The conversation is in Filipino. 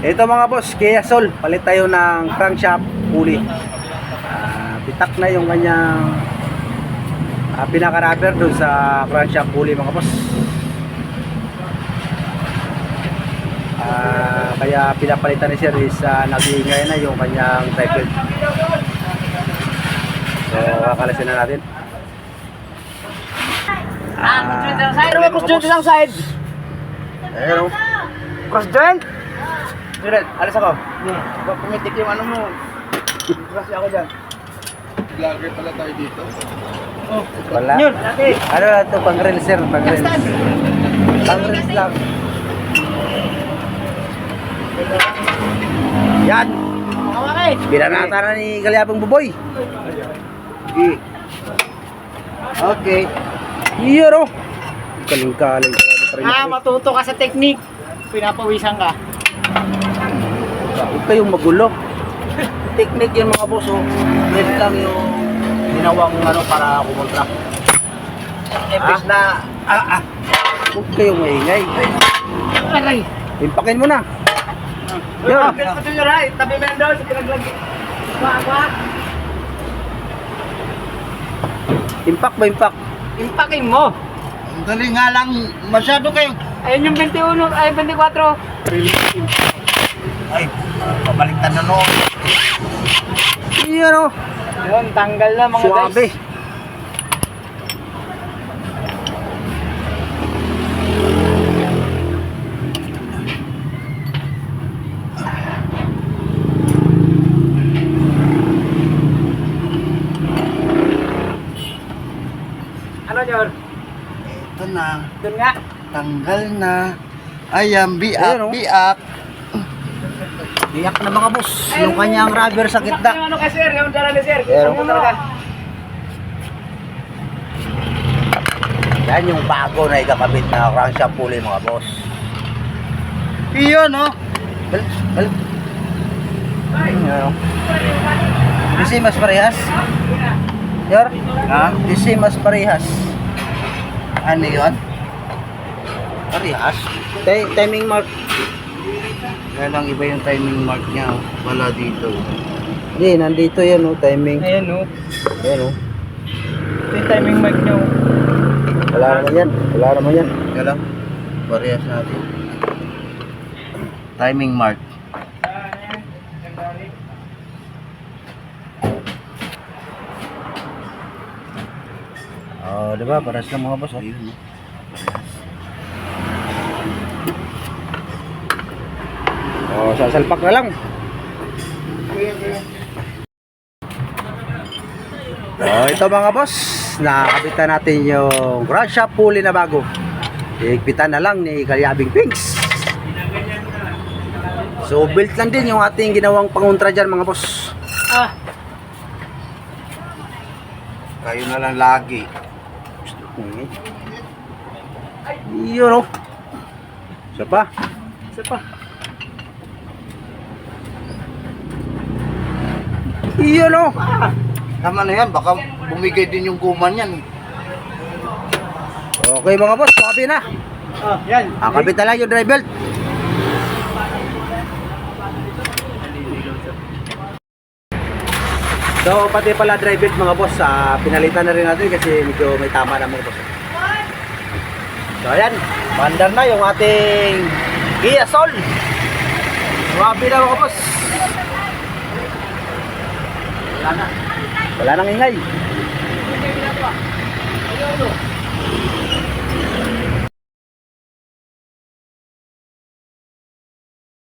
Ito mga boss, Kia Soul, palit tayo ng crankshaft pulley. Bitak na yung kanyang pinaka-rubber doon sa crankshaft pulley mga boss. Kaya pinapalitan ni Sir is nag-iingay na yung kanyang type belt. So kakalasin na natin. Cross joint isang side. Ayun. Cross joint. Diret, alis ako. Baka pumitik yung ano mo. Kasi ako dyan. Vlogger pala tayo dito. Oh, Wala. yun, dati. Ano na ito? Pang-rail sir, pang-rail. Pang-rail lang. Yan. Okay. Binanata na ni Galyapang Buboy. Okay. Iyon o. Kaling-kaling. Matuto ka sa technique. Pinapawisan ka. Huwag kayong magulo. Technique yung mga boss. Red lang yung ginawang ano para kumontra. Imbis na... Huwag kayong maingay. Aray. Impakin mo na. Yun. Pero ko yun right. Tabi mo yan doon sa pinaglagi. Wag. Impact ba impact? Impakin mo. Ang dali nga lang, masyado kayo. Ayun yung 21, ay 24. Ay, pabaliktad na noon. Iyon o. Yun, tanggal na mga Suwabe. guys. Ano yun? Ito na, Doon nga. tanggal na. Ayan, biak, Ayan, oh. biak. Iyak na mga boss. Yung kanyang rubber sa Yung gitna. ano ka sir, yung dala ni sir. Pero- Ano talaga? Yan yung bago na ikakabit na crankshaft pulley mga boss. Iyon, oh. Balik. Disi mas parehas. Yor? Ha? Disi mas parehas. Ano yun? Parehas? Timing mark. Kaya lang iba yung timing mark niya. Oh. Wala dito. Hindi, nandito yan o, timing. Ayan o. Ayan o. Ito yung timing mic nyo. Wala naman yan. Wala naman yan. Kaya lang, parehas natin. Timing mark. Oh, di ba? Parehas lang mga boss. Oh. Ayun, oh. Oh, sasalpak na lang. Oh, ito mga boss, nakabitan natin yung crankshaft pulley na bago. Iigpitan na lang ni Galyabing Pinks. So, built lang din yung ating ginawang pangontra dyan mga boss. Kayo na lang lagi. Yun o. Isa pa. Isa pa. Yun o. Tama na yan, baka bumigay din yung guman yan. Okay mga boss, sabi na. Yan. Kakabit na lang yung drive belt. So pati pala drive belt mga boss, pinalitan na rin natin kasi medyo may tama na mga boss. So ayan, bandar na yung ating Kia Soul. Grabe na mga boss. Wala na. Wala nang ingay.